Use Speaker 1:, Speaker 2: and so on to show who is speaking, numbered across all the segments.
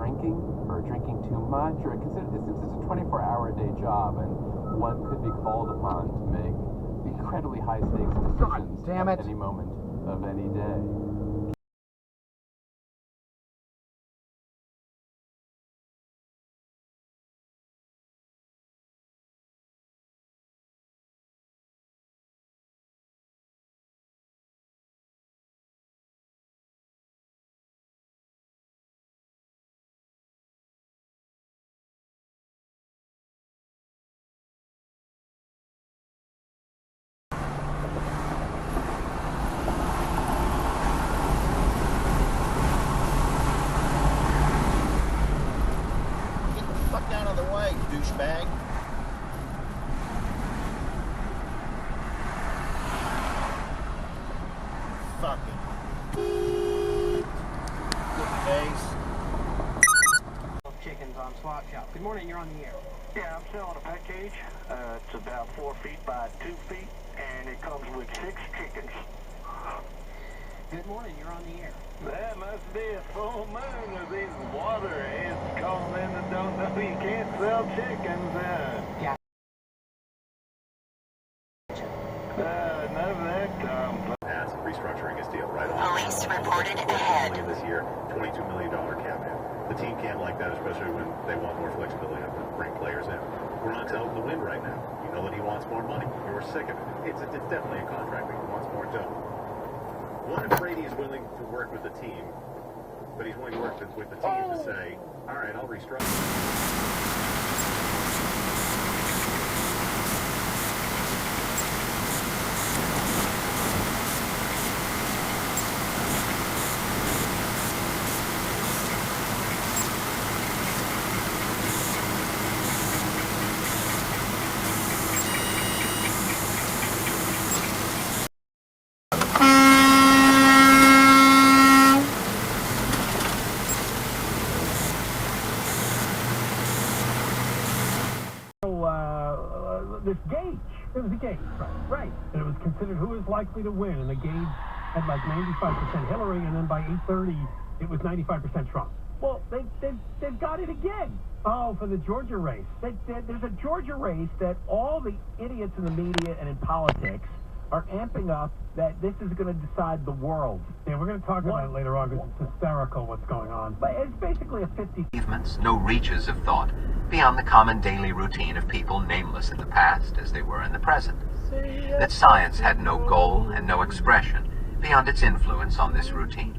Speaker 1: drinking or drinking too much, or because it's a 24-hour-a-day job, and one could be called upon to make incredibly high-stakes decisions at any moment of any day.
Speaker 2: Douchebag. Fucking. Good face.
Speaker 3: Chickens on Swap Shop. Good morning, you're on the air.
Speaker 4: Yeah, I'm selling a pet cage. It's about 4 feet by 2 feet, and it comes with 6 chickens.
Speaker 3: Good morning, you're on the air.
Speaker 4: That must be a full moon of these waterheads calling in that don't know you can't sell chickens.
Speaker 3: Yeah.
Speaker 4: Enough of that, Tom.
Speaker 5: As restructuring his deal right on.
Speaker 6: Police reported ahead.
Speaker 5: This year, $22 million cap hit. The team can't like that, especially when they want more flexibility to bring players in. Gronk's out in the wind right now. You know that he wants more money. You're sick of it. It's definitely a contract, but he wants more dough. What if Brady is willing to work with the team, but he's willing to work with the team to say, all right, I'll restructure.
Speaker 7: This gauge. It was a gauge, right. And it was considered who is likely to win, and the gauge had like 95% Hillary, and then by 8:30 it was 95% Trump. Well, they've got it again. Oh, for the Georgia race. There's a Georgia race that all the idiots in the media and in politics are amping up that this is going to decide the world. Yeah, we're going to talk about it later on because it's hysterical what's going on. But it's basically a 50...
Speaker 8: Achievements, no reaches of thought, beyond the common daily routine of people nameless in the past as they were in the present. That science had no goal and no expression beyond its influence on this routine.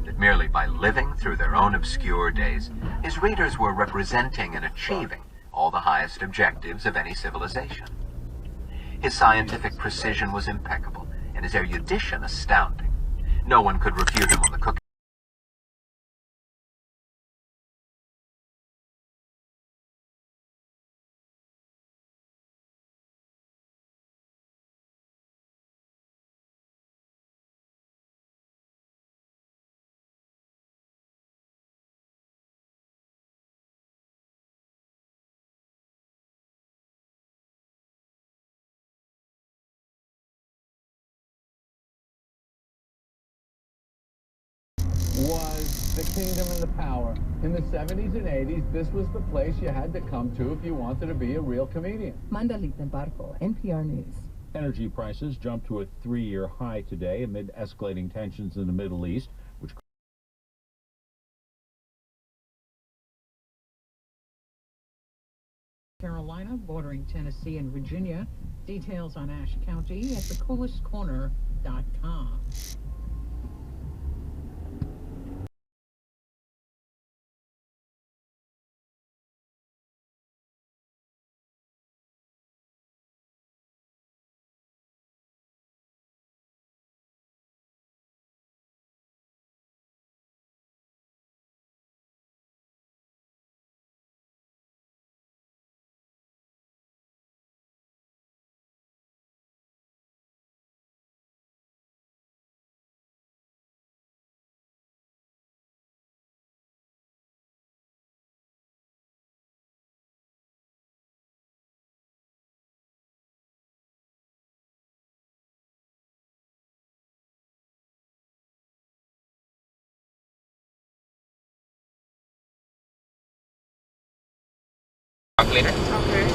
Speaker 8: That merely by living through their own obscure days, his readers were representing and achieving all the highest objectives of any civilization. His scientific precision was impeccable, and his erudition astounding. No one could refute him on the cooking.
Speaker 9: Was the kingdom and the power. In the 70s and 80s, this was the place you had to come to if you wanted to be a real comedian.
Speaker 10: Mandalita Barco, NPR News.
Speaker 11: Energy prices jumped to a 3-year high today amid escalating tensions in the Middle East, which
Speaker 10: Carolina, bordering Tennessee and Virginia. Details on Ashe County at thecoolestcorner.com.
Speaker 6: later.
Speaker 12: Okay.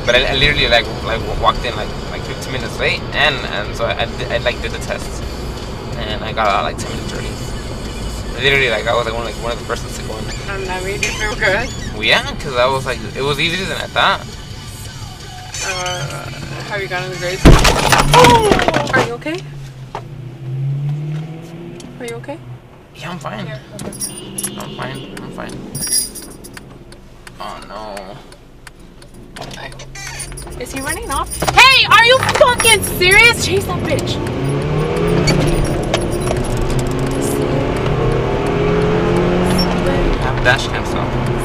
Speaker 6: But I literally like walked in like 15 minutes late, and so I like did the tests, and I got out like 10 minutes early. Literally, like I was like one of the persons to go in.
Speaker 12: And that made you feel good?
Speaker 6: Well, yeah, because I was like, it was easier than I thought.
Speaker 12: Have you gotten the grades? Oh! Are you okay? Are you okay?
Speaker 6: Yeah, I'm fine.
Speaker 12: Yeah, okay.
Speaker 6: I'm fine. I'm fine. Oh no.
Speaker 12: Is he running off? Hey, are you fucking serious? Chase that bitch.
Speaker 6: I have a dash cam, so.